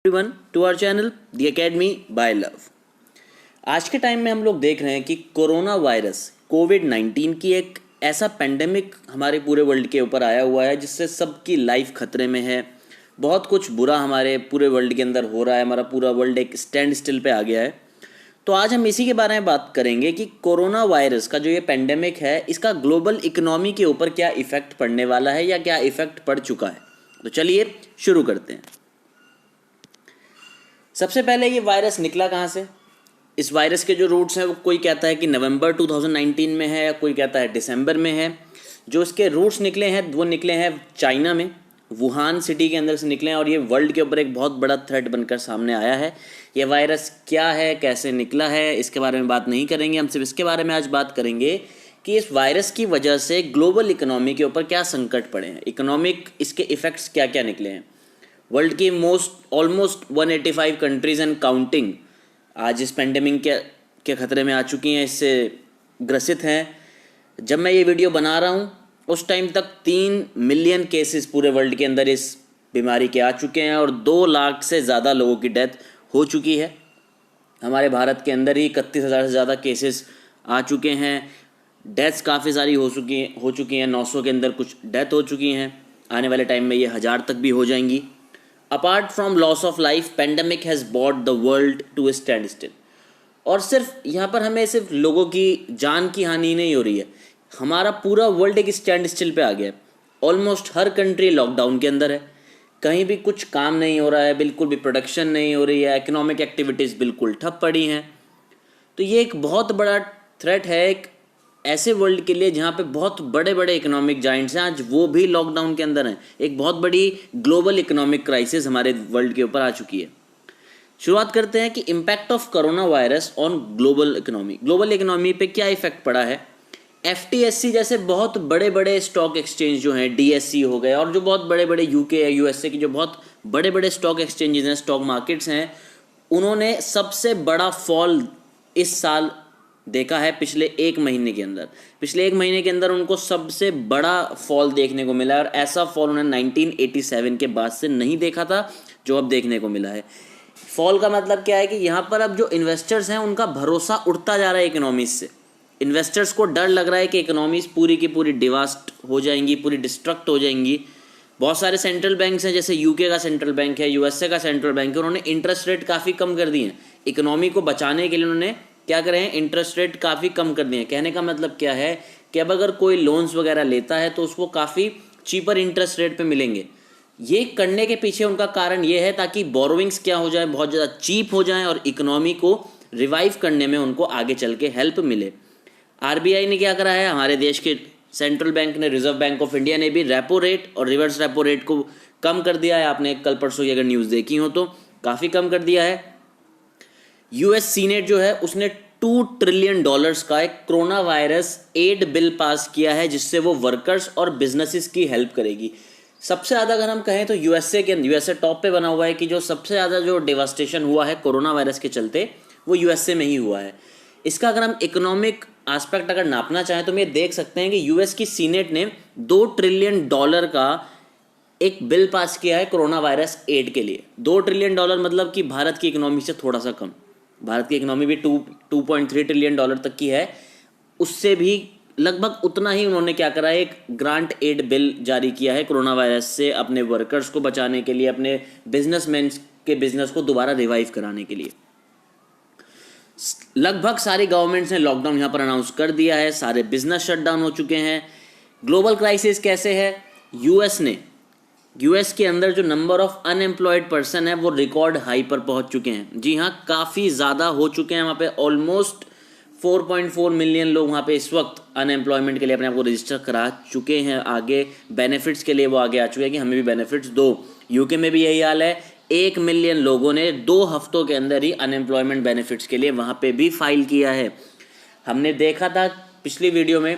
Everyone to our channel the academy by love. आज के time में हम लोग देख रहे हैं कि कोरोना वायरस कोविड-19 की एक ऐसा पेंडेमिक हमारे पूरे वर्ल्ड के ऊपर आया हुआ है जिससे सबकी लाइफ खतरे में है। बहुत कुछ बुरा हमारे पूरे वर्ल्ड के अंदर हो रहा है, हमारा पूरा वर्ल्ड एक स्टैंड स्टिल पे आ गया है। तो आज हम इसी के बारे में बात करेंगे कि कोरोना वायरस का जो ये पेंडेमिक है इसका ग्लोबल इकोनॉमी के ऊपर क्या इफ़ेक्ट पड़ने वाला है या क्या इफ़ेक्ट पड़ चुका है। तो चलिए शुरू करते हैं। सबसे पहले ये वायरस निकला कहाँ से। इस वायरस के जो रूट्स हैं वो कोई कहता है कि नवंबर 2019 में है या कोई कहता है दिसंबर में है। जो इसके रूट्स निकले हैं वो निकले हैं चाइना में, वुहान सिटी के अंदर से निकले हैं और ये वर्ल्ड के ऊपर एक बहुत बड़ा थ्रेट बनकर सामने आया है। ये वायरस क्या है, कैसे निकला है, इसके बारे में बात नहीं करेंगे। हम सिर्फ इसके बारे में आज बात करेंगे कि इस वायरस की वजह से ग्लोबल इकोनॉमी के ऊपर क्या संकट पड़े हैं, इकोनॉमिक इसके इफ़ेक्ट्स क्या क्या निकले हैं। वर्ल्ड की ऑलमोस्ट 185 कंट्रीज़ एंड काउंटिंग आज इस पेंडेमिक के ख़तरे में आ चुकी हैं, इससे ग्रसित हैं। जब मैं ये वीडियो बना रहा हूँ उस टाइम तक 3 मिलियन केसेस पूरे वर्ल्ड के अंदर इस बीमारी के आ चुके हैं और 2 लाख से ज़्यादा लोगों की डेथ हो चुकी है। हमारे भारत के अंदर ही 31,000 से ज़्यादा केसेस आ चुके हैं। डेथ्स काफ़ी सारी हो चुकी हैं। 900 के अंदर कुछ डेथ हो चुकी हैं। आने वाले टाइम में ये 1000 तक भी हो जाएंगी। Apart from loss of life, pandemic has bought the world to a standstill. और सिर्फ यहाँ पर हमें सिर्फ लोगों की जान की हानि नहीं हो रही है, हमारा पूरा वर्ल्ड एक स्टैंड स्टिल पे आ गया है। ऑलमोस्ट हर कंट्री लॉकडाउन के अंदर है, कहीं भी कुछ काम नहीं हो रहा है, बिल्कुल भी प्रोडक्शन नहीं हो रही है, इकोनॉमिक एक्टिविटीज़ बिल्कुल ठप पड़ी हैं। तो ये एक बहुत बड़ा थ्रेट है एक ऐसे वर्ल्ड के लिए जहाँ पे बहुत बड़े बड़े इकोनॉमिक जाइंट्स हैं, आज वो भी लॉकडाउन के अंदर हैं। एक बहुत बड़ी ग्लोबल इकोनॉमिक क्राइसिस हमारे वर्ल्ड के ऊपर आ चुकी है। शुरुआत करते हैं कि impact of corona virus on global economy. Global economy पे क्या इफेक्ट पड़ा है। FTSE जैसे बहुत बड़े बड़े स्टॉक एक्सचेंज जो हैं, DSE हो गए, और जो बहुत बड़े बड़े UK या USA की जो बहुत बड़े बड़े स्टॉक एक्सचेंजेस हैं, स्टॉक मार्केट्स हैं, उन्होंने सबसे बड़ा फॉल इस साल देखा है। पिछले एक महीने के अंदर उनको सबसे बड़ा फॉल देखने को मिला है और ऐसा फॉल उन्होंने 1987 के बाद से नहीं देखा था जो अब देखने को मिला है। फॉल का मतलब क्या है कि यहाँ पर अब जो इन्वेस्टर्स हैं उनका भरोसा उठता जा रहा है इकोनॉमीज से। इन्वेस्टर्स को डर लग रहा है कि इकोनॉमीज पूरी की पूरी डिवास्ट हो जाएंगी, पूरी डिस्ट्रक्ट हो जाएंगी। बहुत सारे सेंट्रल बैंक्स हैं, जैसे UK का सेंट्रल बैंक है, USA का सेंट्रल बैंक है, उन्होंने इंटरेस्ट रेट काफ़ी कम कर दिए हैं। इकोनॉमी को बचाने के लिए उन्होंने क्या करें हैं, इंटरेस्ट रेट काफ़ी कम कर दिए हैं। कहने का मतलब क्या है कि अब अगर कोई लोन्स वगैरह लेता है तो उसको काफ़ी चीपर इंटरेस्ट रेट पे मिलेंगे। ये करने के पीछे उनका कारण ये है ताकि बोरोविंग्स क्या हो जाए, बहुत ज़्यादा चीप हो जाएं और इकोनॉमी को रिवाइव करने में उनको आगे चल के हेल्प मिले। RBI ने क्या करा है, हमारे देश के सेंट्रल बैंक ने, रिजर्व बैंक ऑफ इंडिया ने भी रेपो रेट और रिवर्स रेपो रेट को कम कर दिया है। आपने कल परसों की अगर न्यूज़ देखी हो तो काफ़ी कम कर दिया है। US सीनेट जो है उसने $2 ट्रिलियन का एक corona virus aid bill pass किया है जिससे वो वर्कर्स और बिजनेसेस की हेल्प करेगी। सबसे ज़्यादा अगर हम कहें तो USA टॉप पे बना हुआ है कि जो सबसे ज़्यादा जो डेवास्टेशन हुआ है कोरोना वायरस के चलते वो USA में ही हुआ है। इसका अगर हम इकोनॉमिक एस्पेक्ट अगर नापना चाहें तो हम देख सकते हैं कि US की सीनेट ने $2 ट्रिलियन का एक बिल पास किया है कोरोना वायरस एड के लिए। $2 ट्रिलियन मतलब कि भारत की इकोनॉमी से थोड़ा सा कम। भारत की इकोनॉमी भी 2.3 ट्रिलियन डॉलर तक की है, उससे भी लगभग उतना ही उन्होंने क्या करा है, एक ग्रांट एड बिल जारी किया है कोरोना वायरस से अपने वर्कर्स को बचाने के लिए, अपने बिजनेसमैन के बिजनेस को दोबारा रिवाइव कराने के लिए। लगभग सारी गवर्नमेंट्स ने लॉकडाउन यहाँ पर अनाउंस कर दिया है, सारे बिजनेस शटडाउन हो चुके हैं। ग्लोबल क्राइसिस कैसे है, US के अंदर जो नंबर ऑफ अनएम्प्लॉयड पर्सन है वो रिकॉर्ड हाई पर पहुंच चुके हैं। जी हाँ, काफ़ी ज़्यादा हो चुके हैं। वहाँ पे ऑलमोस्ट 4.4 मिलियन लोग वहाँ पे इस वक्त अनएम्प्लॉयमेंट के लिए अपने आप को रजिस्टर करा चुके हैं। आगे बेनिफिट्स के लिए वो आगे आ चुके हैं कि हमें भी बेनिफिट्स दो। UK में भी यही हाल है। 1 मिलियन लोगों ने 2 हफ्तों के अंदर ही अनएम्प्लॉयमेंट बेनिफिट्स के लिए वहाँ पे भी फाइल किया है। हमने देखा था पिछली वीडियो में,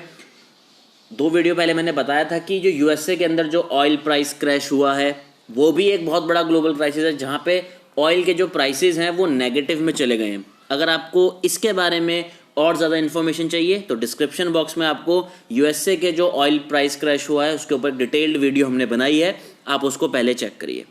2 वीडियो पहले मैंने बताया था कि जो USA के अंदर जो ऑयल प्राइस क्रैश हुआ है वो भी एक बहुत बड़ा ग्लोबल क्राइसिस है, जहाँ पे ऑयल के जो प्राइसेस हैं वो नेगेटिव में चले गए हैं। अगर आपको इसके बारे में और ज़्यादा इन्फॉर्मेशन चाहिए तो डिस्क्रिप्शन बॉक्स में आपको USA के जो ऑयल प्राइस क्रैश हुआ है उसके ऊपर डिटेल्ड वीडियो हमने बनाई है, आप उसको पहले चेक करिए।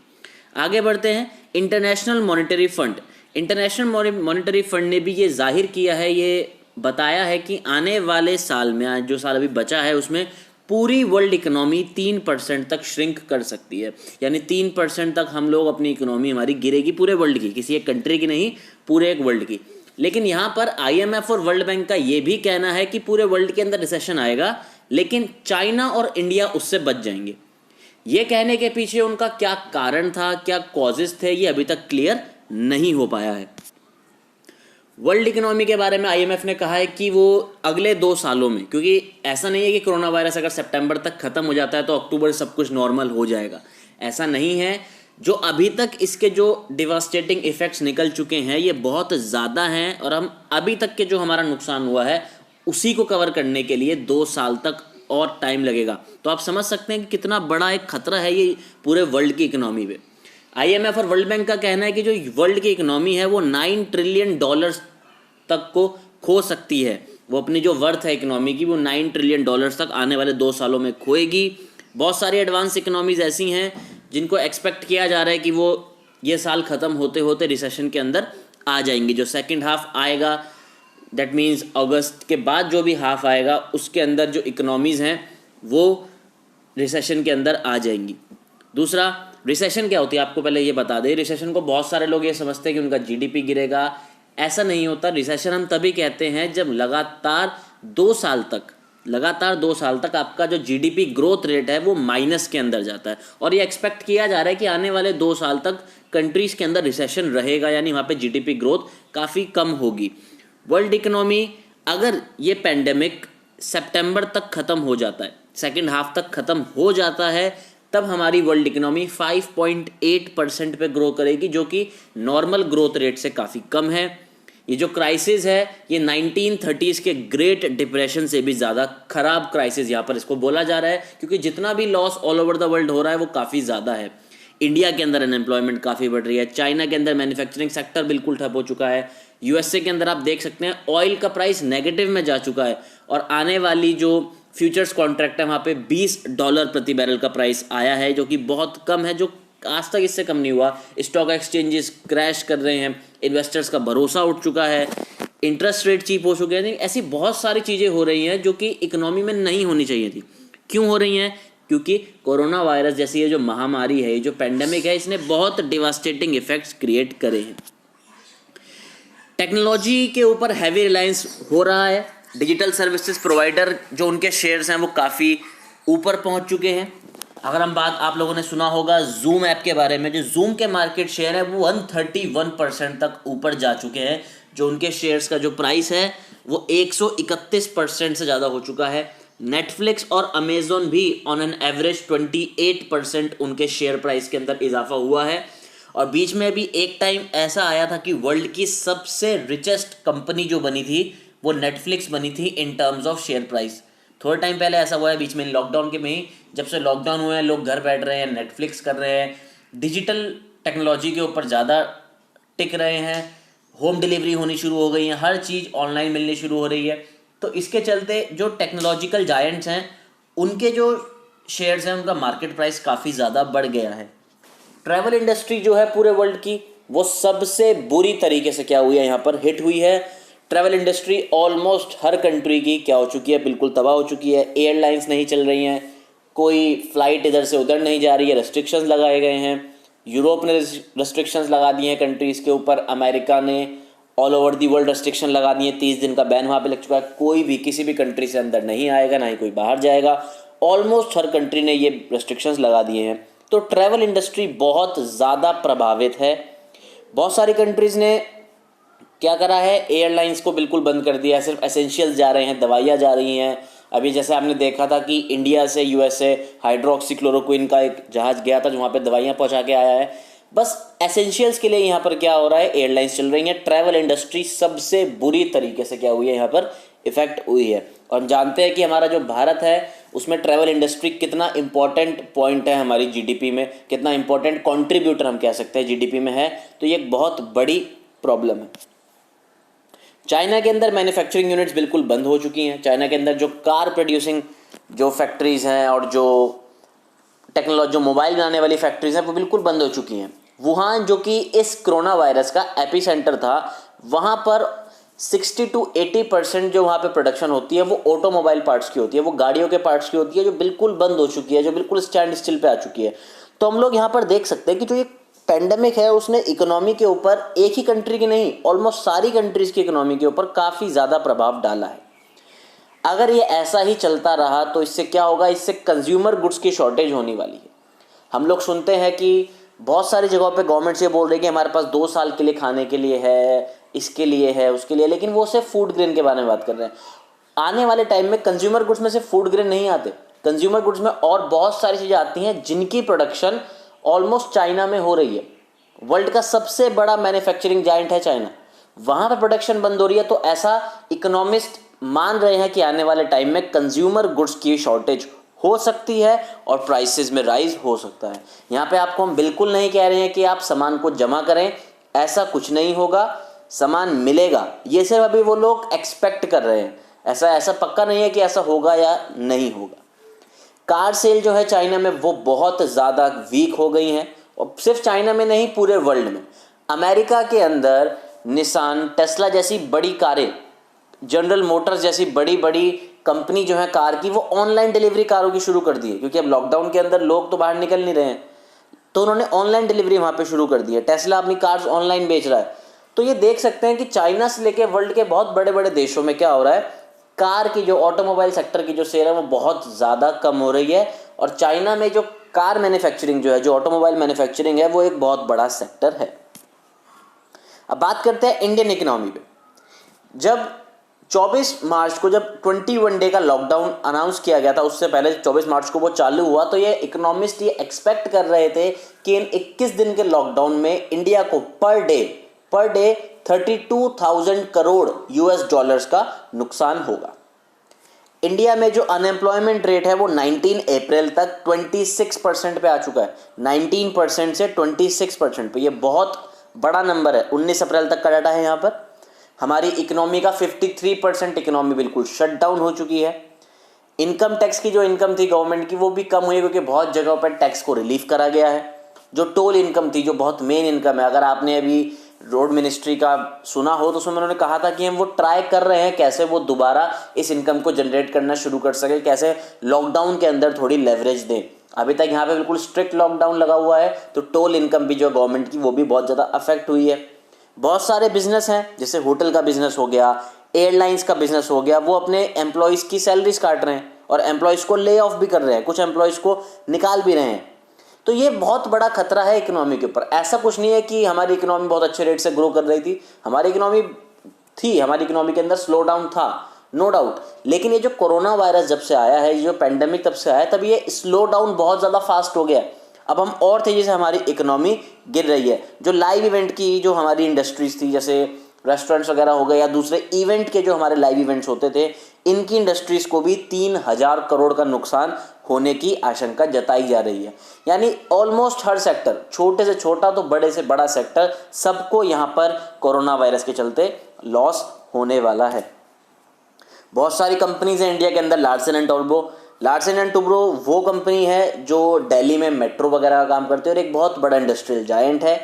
आगे बढ़ते हैं। International monetary fund, international monetary fund ने भी ये जाहिर किया है, ये बताया है कि आने वाले साल में, जो साल अभी बचा है, उसमें पूरी वर्ल्ड इकोनॉमी 3% तक श्रिंक कर सकती है। यानी 3% तक हम लोग, अपनी इकोनॉमी हमारी गिरेगी, पूरे वर्ल्ड की, किसी एक कंट्री की नहीं, पूरे एक वर्ल्ड की। लेकिन यहाँ पर IMF और वर्ल्ड बैंक का ये भी कहना है कि पूरे वर्ल्ड के अंदर रिसेशन आएगा, लेकिन चाइना और इंडिया उससे बच जाएंगे। ये कहने के पीछे उनका क्या कारण था, क्या कॉजेस थे, ये अभी तक क्लियर नहीं हो पाया है। वर्ल्ड इकोनॉमी के बारे में IMF ने कहा है कि वो अगले 2 सालों में, क्योंकि ऐसा नहीं है कि कोरोना वायरस अगर सितंबर तक खत्म हो जाता है तो अक्टूबर सब कुछ नॉर्मल हो जाएगा, ऐसा नहीं है। जो अभी तक इसके जो डिवास्टेटिंग इफेक्ट्स निकल चुके हैं ये बहुत ज़्यादा हैं, और हम अभी तक के जो हमारा नुकसान हुआ है उसी को कवर करने के लिए 2 साल तक और टाइम लगेगा। तो आप समझ सकते हैं कि कितना बड़ा एक खतरा है ये पूरे वर्ल्ड की इकोनॉमी पे। IMF और वर्ल्ड बैंक का कहना है कि जो वर्ल्ड की इकोनॉमी है वो $9 ट्रिलियन तक को खो सकती है। वो अपनी जो वर्थ है इकोनॉमी की, वो $9 ट्रिलियन तक आने वाले 2 सालों में खोएगी। बहुत सारी एडवांस इकोनॉमीज ऐसी हैं जिनको एक्सपेक्ट किया जा रहा है कि वो ये साल ख़त्म होते होते रिसेशन के अंदर आ जाएंगी। जो सेकंड हाफ आएगा, दैट मीन्स अगस्त के बाद जो भी हाफ आएगा, उसके अंदर जो इकोनॉमीज़ हैं वो रिसेशन के अंदर आ जाएंगी। दूसरा, रिसेशन क्या होती है आपको पहले ये बता दें। रिसेशन को बहुत सारे लोग ये समझते हैं कि उनका GDP गिरेगा, ऐसा नहीं होता। रिसेशन हम तभी कहते हैं जब लगातार 2 साल तक आपका जो GDP ग्रोथ रेट है वो माइनस के अंदर जाता है, और ये एक्सपेक्ट किया जा रहा है कि आने वाले 2 साल तक कंट्रीज़ के अंदर रिसेशन रहेगा, यानी वहाँ पे GDP ग्रोथ काफ़ी कम होगी। वर्ल्ड इकोनॉमी, अगर ये पेंडेमिक सितंबर तक ख़त्म हो जाता है, सेकेंड हाफ तक ख़त्म हो जाता है, तब हमारी वर्ल्ड इकोनॉमी 5.8% पे ग्रो करेगी, जो कि नॉर्मल ग्रोथ रेट से काफ़ी कम है। ये जो क्राइसिस है ये 1930s के ग्रेट डिप्रेशन से भी ज़्यादा ख़राब क्राइसिस यहाँ पर इसको बोला जा रहा है, क्योंकि जितना भी loss all over the world हो रहा है वो काफ़ी ज़्यादा है। इंडिया के अंदर अनएम्प्लॉयमेंट काफ़ी बढ़ रही है, चाइना के अंदर मैन्युफैक्चरिंग सेक्टर बिल्कुल ठप हो चुका है, USA के अंदर आप देख सकते हैं ऑयल का प्राइस नेगेटिव में जा चुका है, और आने वाली जो फ्यूचर्स कॉन्ट्रैक्ट है वहाँ पे $20 प्रति बैरल का प्राइस आया है, जो कि बहुत कम है, जो आज तक इससे कम नहीं हुआ। स्टॉक एक्सचेंजेस क्रैश कर रहे हैं, इन्वेस्टर्स का भरोसा उठ चुका है, इंटरेस्ट रेट चीप हो चुके हैं। ऐसी बहुत सारी चीज़ें हो रही हैं जो कि इकोनॉमी में नहीं होनी चाहिए थी। क्यों हो रही हैं? क्योंकि कोरोना वायरस जैसी ये जो महामारी है, ये जो पेंडेमिक है, इसने बहुत डिवास्टेटिंग इफेक्ट्स क्रिएट करे हैं। टेक्नोलॉजी के ऊपर हैवी रिलायंस हो रहा है। डिजिटल सर्विसेज प्रोवाइडर जो उनके शेयर्स हैं वो काफ़ी ऊपर पहुंच चुके हैं। अगर हम बात, आप लोगों ने सुना होगा जूम ऐप के बारे में, जो जूम के मार्केट शेयर है वो 131% तक ऊपर जा चुके हैं। जो उनके शेयर्स का जो प्राइस है वो 131% से ज़्यादा हो चुका है। नेटफ्लिक्स और अमेजोन भी ऑन एन एवरेज 28% उनके शेयर प्राइस के अंदर इजाफा हुआ है। और बीच में भी एक टाइम ऐसा आया था कि वर्ल्ड की सबसे रिचेस्ट कंपनी जो बनी थी वो नेटफ्लिक्स बनी थी in terms of share price. थोड़ा टाइम पहले ऐसा हुआ है बीच में, लॉकडाउन के में ही, जब से लॉकडाउन हुए हैं लोग घर बैठ रहे हैं, नेटफ्लिक्स कर रहे हैं, डिजिटल टेक्नोलॉजी के ऊपर ज़्यादा टिक रहे हैं, होम डिलीवरी होनी शुरू हो गई है, हर चीज़ ऑनलाइन मिलनी शुरू हो रही है। तो इसके चलते जो टेक्नोलॉजिकल जायंट्स हैं उनके जो शेयर्स हैं उनका मार्केट प्राइस काफ़ी ज़्यादा बढ़ गया है। ट्रैवल इंडस्ट्री जो है पूरे वर्ल्ड की वो सबसे बुरी तरीके से क्या हुई है, यहाँ पर हिट हुई है। ट्रैवल इंडस्ट्री ऑलमोस्ट हर कंट्री की क्या हो चुकी है, बिल्कुल तबाह हो चुकी है। एयरलाइंस नहीं चल रही हैं, कोई फ्लाइट इधर से उधर नहीं जा रही है, रेस्ट्रिक्शंस लगाए गए हैं। यूरोप ने रेस्ट्रिक्शंस लगा दिए हैं कंट्रीज़ के ऊपर, अमेरिका ने all over the world restriction लगा दिए, 30 दिन का बैन वहाँ पे लग चुका है। कोई भी किसी भी कंट्री से अंदर नहीं आएगा, ना ही कोई बाहर जाएगा। ऑलमोस्ट हर कंट्री ने ये रेस्ट्रिक्शंस लगा दिए हैं। तो ट्रैवल इंडस्ट्री बहुत ज़्यादा प्रभावित है। बहुत सारी कंट्रीज़ ने क्या करा है, एयरलाइंस को बिल्कुल बंद कर दिया है, सिर्फ एसेंशियल्स जा रहे हैं, दवाइयाँ जा रही हैं। अभी जैसे आपने देखा था कि इंडिया से USA हाइड्रोक्सीक्लोरोक्विन का एक जहाज़ गया था जो वहाँ पे दवाइयाँ पहुँचा के आया है। बस एसेंशियल्स के लिए यहाँ पर क्या हो रहा है, एयरलाइंस चल रही हैं। ट्रैवल इंडस्ट्री सबसे बुरी तरीके से क्या हुई है, यहाँ पर इफेक्ट हुई है। और हम जानते हैं कि हमारा जो भारत है उसमें ट्रैवल इंडस्ट्री कितना इंपॉर्टेंट पॉइंट है हमारी GDP में, कितना इंपॉर्टेंट कंट्रीब्यूटर हम कह सकते हैं GDP में है। तो ये एक बहुत बड़ी प्रॉब्लम है। चाइना के अंदर मैन्युफैक्चरिंग यूनिट्स बिल्कुल बंद हो चुकी हैं। चाइना के अंदर जो कार प्रोड्यूसिंग जो फैक्ट्रीज़ हैं और जो टेक्नोलॉजी, जो मोबाइल बनाने वाली फैक्ट्रीज़ हैं वो बिल्कुल बंद हो चुकी हैं। वुहान जो कि इस कोरोना वायरस का एपिसेंटर था, वहाँ पर 60 to 80% जो वहाँ पे प्रोडक्शन होती है वो ऑटोमोबाइल पार्ट्स की होती है, वो गाड़ियों के पार्ट्स की होती है, जो बिल्कुल बंद हो चुकी है, जो बिल्कुल स्टैंड स्टिल पे आ चुकी है। तो हम लोग यहाँ पर देख सकते हैं कि जो ये पेंडेमिक है उसने इकोनॉमी के ऊपर, एक ही कंट्री की नहीं, ऑलमोस्ट सारी कंट्रीज की इकोनॉमी के ऊपर काफ़ी ज़्यादा प्रभाव डाला है। अगर ये ऐसा ही चलता रहा तो इससे क्या होगा, इससे कंज्यूमर गुड्स की शॉर्टेज होने वाली है। हम लोग सुनते हैं कि बहुत सारी जगहों पे गवर्नमेंट से बोल रही है कि हमारे पास 2 साल के लिए खाने के लिए है, इसके लिए है, उसके लिए, लेकिन वो सिर्फ फूड ग्रेन के बारे में बात कर रहे हैं। आने वाले टाइम में कंज्यूमर गुड्स में सिर्फ फूड ग्रेन नहीं आते, कंज्यूमर गुड्स में और बहुत सारी चीज़ें आती हैं जिनकी प्रोडक्शन ऑलमोस्ट चाइना में हो रही है। वर्ल्ड का सबसे बड़ा मैन्युफैक्चरिंग जायंट है चाइना, वहाँ पर प्रोडक्शन बंद हो रही है। तो ऐसा इकोनॉमिस्ट मान रहे हैं कि आने वाले टाइम में कंज्यूमर गुड्स की शॉर्टेज हो सकती है और प्राइसेस में राइज हो सकता है। यहाँ पे आपको हम बिल्कुल नहीं कह रहे हैं कि आप सामान को जमा करें, ऐसा कुछ नहीं होगा, सामान मिलेगा। ये सिर्फ अभी वो लोग एक्सपेक्ट कर रहे हैं, ऐसा पक्का नहीं है कि ऐसा होगा या नहीं होगा। कार सेल जो है चाइना में वो बहुत ज़्यादा वीक हो गई हैं, और सिर्फ चाइना में नहीं, पूरे वर्ल्ड में। अमेरिका के अंदर निसान, टेस्ला जैसी बड़ी कारें, जनरल मोटर्स जैसी बड़ी बड़ी कंपनी जो है कार की, वो ऑनलाइन डिलीवरी कारों की शुरू कर दी है, क्योंकि अब लॉकडाउन के अंदर लोग तो बाहर निकल नहीं रहे हैं, तो उन्होंने ऑनलाइन डिलीवरी वहाँ पे शुरू कर दी है। टेस्ला अपनी कार्स ऑनलाइन बेच रहा है। तो ये देख सकते हैं कि चाइना से लेके वर्ल्ड के बहुत बड़े बड़े देशों में क्या हो रहा है, कार की जो ऑटोमोबाइल सेक्टर की जो सेल है वो बहुत ज़्यादा कम हो रही है। और चाइना में जो कार मैन्युफैक्चरिंग जो है, जो ऑटोमोबाइल मैन्युफैक्चरिंग है, वो एक बहुत बड़ा सेक्टर है। अब बात करते हैं इंडियन इकोनॉमी पे। जब 24 मार्च को जब 21 डे का लॉकडाउन अनाउंस किया गया था, उससे पहले 24 मार्च को वो चालू हुआ, तो ये इकोनॉमिस्ट ये एक्सपेक्ट कर रहे थे कि इन 21 दिन के लॉकडाउन में इंडिया को per day 32,000 crore US dollars का नुकसान होगा। इंडिया में जो अनएम्प्लॉयमेंट रेट है वो 19 अप्रैल तक 26% पे आ चुका है। 19% से 26% पे, ये बहुत बड़ा नंबर है। 19 अप्रैल तक का डाटा है यहाँ पर। हमारी इकोनॉमी का 53% इकोनॉमी बिल्कुल शट डाउन हो चुकी है। इनकम टैक्स की जो इनकम थी गवर्नमेंट की, वो भी कम हुई है, क्योंकि बहुत जगहों पर टैक्स को रिलीफ करा गया है। जो टोल इनकम थी, जो बहुत मेन इनकम है, अगर आपने अभी रोड मिनिस्ट्री का सुना हो तो उसमें उन्होंने कहा था कि हम वो ट्राई कर रहे हैं कैसे वो दोबारा इस इनकम को जनरेट करना शुरू कर सके, कैसे लॉकडाउन के अंदर थोड़ी लेवरेज दें। अभी तक यहाँ पे बिल्कुल स्ट्रिक्ट लॉकडाउन लगा हुआ है, तो टोल इनकम भी जो गवर्नमेंट की, वो भी बहुत ज़्यादा अफेक्ट हुई है। बहुत सारे बिजनेस हैं, जैसे होटल का बिजनेस हो गया, एयरलाइंस का बिजनेस हो गया, वो अपने एम्प्लॉयज़ की सैलरीज काट रहे हैं और एम्प्लॉयज़ को ले ऑफ भी कर रहे हैं, कुछ एम्प्लॉयज़ को निकाल भी रहे हैं। तो ये बहुत बड़ा खतरा है इकोनॉमी के ऊपर। ऐसा कुछ नहीं है कि हमारी इकोनॉमी बहुत अच्छे रेट से ग्रो कर रही थी, हमारी इकोनॉमी के अंदर स्लो डाउन था, नो डाउट। लेकिन ये जो कोरोना वायरस जब से आया है, जो पेंडेमिक तब से आया है, तब ये स्लो डाउन बहुत ज़्यादा फास्ट हो गया। अब हम और तेज़ी से हमारी इकोनॉमी गिर रही है। जो लाइव इवेंट की जो हमारी इंडस्ट्रीज थी, जैसे रेस्टोरेंट्स वगैरह हो गए या दूसरे इवेंट के जो हमारे लाइव इवेंट्स होते थे, इनकी इंडस्ट्रीज़ को भी 3,000 करोड़ का नुकसान होने की आशंका जताई जा रही है। यानी ऑलमोस्ट हर सेक्टर, छोटे से छोटा तो बड़े से बड़ा सेक्टर, सबको यहाँ पर कोरोना वायरस के चलते लॉस होने वाला है। बहुत सारी कंपनीज हैं इंडिया के अंदर। लार्सन एंड टुब्रो वो कंपनी है जो दिल्ली में मेट्रो वगैरह का काम करती है और एक बहुत बड़ा इंडस्ट्रियल जायंट है।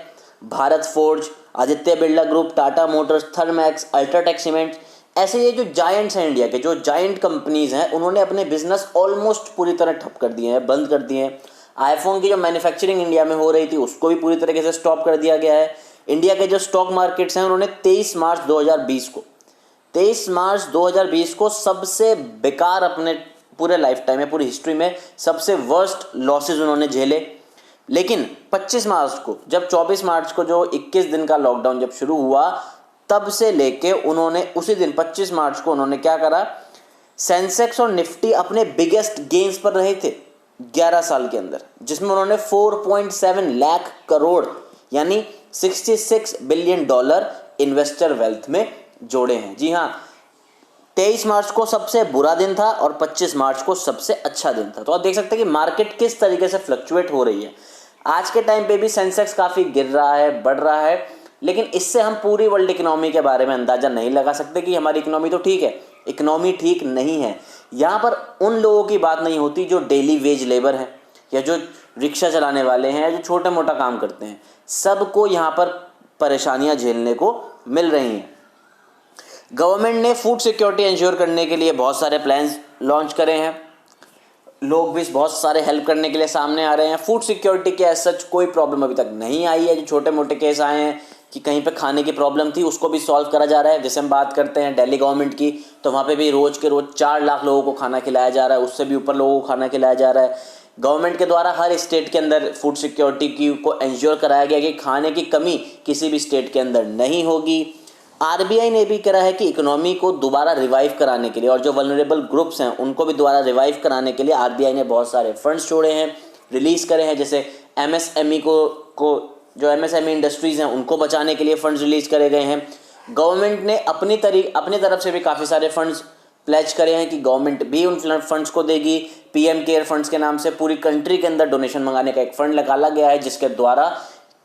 Bharat forge, Aditya Birla group, Tata Motors, Thermax, UltraTech cements, ऐसे ये जो जायंट्स हैं इंडिया के, जो जायंट कंपनीज हैं, उन्होंने अपने बिजनेस ऑलमोस्ट पूरी तरह ठप कर दिए हैं, बंद कर दिए हैं। आईफोन की जो मैन्युफैक्चरिंग इंडिया में हो रही थी उसको भी पूरी तरीके से स्टॉप कर दिया गया है। इंडिया के जो स्टॉक मार्केट्स हैं, उन्होंने 23 मार्च 2020 को सबसे बेकार, अपने पूरे लाइफ टाइम में, पूरी हिस्ट्री में सबसे वर्स्ट लॉसेज उन्होंने झेले। लेकिन 25 मार्च को, जब 24 मार्च को जो 21 दिन का लॉकडाउन जब शुरू हुआ, तब से लेके उन्होंने उसी दिन 25 मार्च को उन्होंने क्या करा, सेंसेक्स और निफ्टी अपने बिगेस्ट गेन्स पर रहे थे 11 साल के अंदर, जिसमें उन्होंने 4.7 लाख करोड़ यानी $66 बिलियन इन्वेस्टर वेल्थ में जोड़े हैं। जी हाँ, 23 मार्च को सबसे बुरा दिन था और 25 मार्च को सबसे अच्छा दिन था। तो आप देख सकते हैं कि मार्केट किस तरीके से फ्लक्चुएट हो रही है। आज के टाइम पे भी सेंसेक्स काफ़ी गिर रहा है, बढ़ रहा है, लेकिन इससे हम पूरी वर्ल्ड इकोनॉमी के बारे में अंदाज़ा नहीं लगा सकते कि हमारी इकोनॉमी तो ठीक है। इकोनॉमी ठीक नहीं है। यहाँ पर उन लोगों की बात नहीं होती जो डेली वेज लेबर हैं, या जो रिक्शा चलाने वाले हैं या जो छोटा मोटा काम करते हैं, सबको यहाँ पर परेशानियाँ झेलने को मिल रही हैं। गवर्नमेंट ने फूड सिक्योरिटी इंश्योर करने के लिए बहुत सारे प्लान्स लॉन्च करे हैं, लोग भी बहुत सारे हेल्प करने के लिए सामने आ रहे हैं। फूड सिक्योरिटी के एज सच कोई प्रॉब्लम अभी तक नहीं आई है। जो छोटे मोटे केस आए हैं कि कहीं पे खाने की प्रॉब्लम थी, उसको भी सॉल्व करा जा रहा है। जैसे हम बात करते हैं दिल्ली गवर्नमेंट की, तो वहाँ पे भी रोज़ के रोज़ 4 लाख लोगों को खाना खिलाया जा रहा है, उससे भी ऊपर लोगों को खाना खिलाया जा रहा है। गवर्नमेंट के द्वारा हर स्टेट के अंदर फूड सिक्योरिटी की को इंश्योर कराया गया कि खाने की कमी किसी भी स्टेट के अंदर नहीं होगी। आरबीआई ने भी करा है कि इकोनॉमी को दोबारा रिवाइव कराने के लिए और जो वल्नरेबल ग्रुप्स हैं उनको भी दोबारा रिवाइव कराने के लिए आरबीआई ने बहुत सारे फंड्स छोड़े हैं, रिलीज़ करे हैं। जैसे एमएसएमई को जो एमएसएमई इंडस्ट्रीज़ हैं उनको बचाने के लिए फंड्स रिलीज़ करे गए हैं। गवर्नमेंट ने अपनी तरफ से भी काफ़ी सारे फंड्स प्लेज करे हैं कि गवर्नमेंट भी उन फंड्स को देगी। पीएम केयर फंड्स के नाम से पूरी कंट्री के अंदर डोनेशन मंगाने का एक फ़ंड निकाला गया है, जिसके द्वारा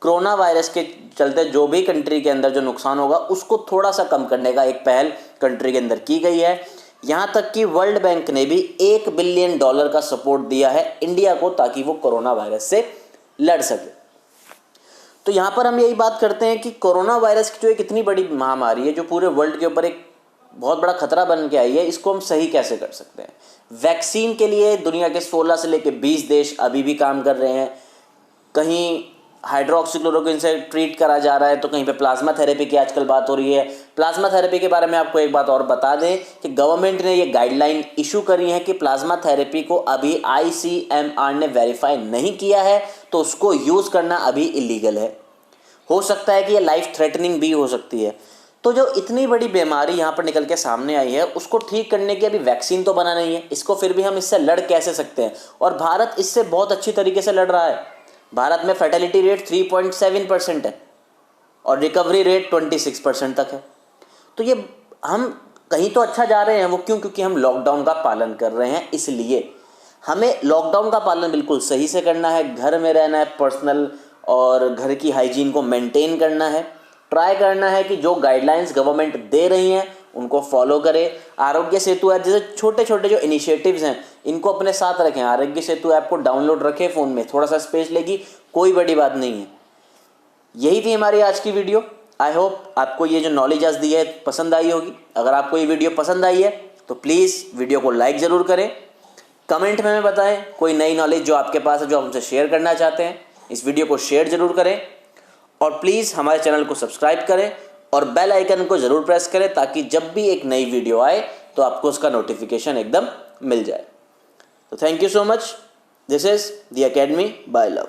कोरोना वायरस के चलते जो भी कंट्री के अंदर जो नुकसान होगा उसको थोड़ा सा कम करने का एक पहल कंट्री के अंदर की गई है। यहाँ तक कि वर्ल्ड बैंक ने भी $1 बिलियन का सपोर्ट दिया है इंडिया को, ताकि वो कोरोना वायरस से लड़ सके। तो यहाँ पर हम यही बात करते हैं कि कोरोना वायरस की जो एक इतनी बड़ी महामारी है, जो पूरे वर्ल्ड के ऊपर एक बहुत बड़ा खतरा बन के आई है, इसको हम सही कैसे कर सकते हैं। वैक्सीन के लिए दुनिया के 16 से लेकर 20 देश अभी भी काम कर रहे हैं। कहीं हाइड्रोक्सीक्लोरोक्विन से ट्रीट करा जा रहा है, तो कहीं पे प्लाज्मा थेरेपी की आजकल बात हो रही है। प्लाज्मा थेरेपी के बारे में आपको एक बात और बता दें कि गवर्नमेंट ने ये गाइडलाइन इशू करी है कि प्लाज्मा थेरेपी को अभी ICMR ने वेरीफाई नहीं किया है, तो उसको यूज़ करना अभी इलीगल है। हो सकता है कि ये लाइफ थ्रेटनिंग भी हो सकती है। तो जो इतनी बड़ी बीमारी यहाँ पर निकल के सामने आई है, उसको ठीक करने की अभी वैक्सीन तो बना नहीं है, इसको फिर भी हम इससे लड़ कैसे सकते हैं। और भारत इससे बहुत अच्छी तरीके से लड़ रहा है। भारत में फर्टिलिटी रेट 3.7% है और रिकवरी रेट 26% तक है। तो ये हम कहीं तो अच्छा जा रहे हैं। वो क्योंकि हम लॉकडाउन का पालन कर रहे हैं। इसलिए हमें लॉकडाउन का पालन बिल्कुल सही से करना है, घर में रहना है, पर्सनल और घर की हाइजीन को मेंटेन करना है, ट्राई करना है कि जो गाइडलाइंस गवर्नमेंट दे रही हैं उनको फॉलो करें। आरोग्य सेतु ऐप जैसे छोटे छोटे जो इनिशिएटिव्स हैं इनको अपने साथ रखें। आरोग्य सेतु ऐप को डाउनलोड रखें फ़ोन में, थोड़ा सा स्पेस लेगी, कोई बड़ी बात नहीं है। यही थी हमारी आज की वीडियो। आई होप आपको ये जो नॉलेज आज दी है पसंद आई होगी। अगर आपको ये वीडियो पसंद आई है तो प्लीज़ वीडियो को लाइक ज़रूर करें, कमेंट में हमें बताएं कोई नई नॉलेज जो आपके पास है जो हमसे शेयर करना चाहते हैं। इस वीडियो को शेयर ज़रूर करें और प्लीज़ हमारे चैनल को सब्सक्राइब करें और बेल आइकन को ज़रूर प्रेस करें, ताकि जब भी एक नई वीडियो आए तो आपको उसका नोटिफिकेशन एकदम मिल जाए। तो thank you so much. This is the academy by love.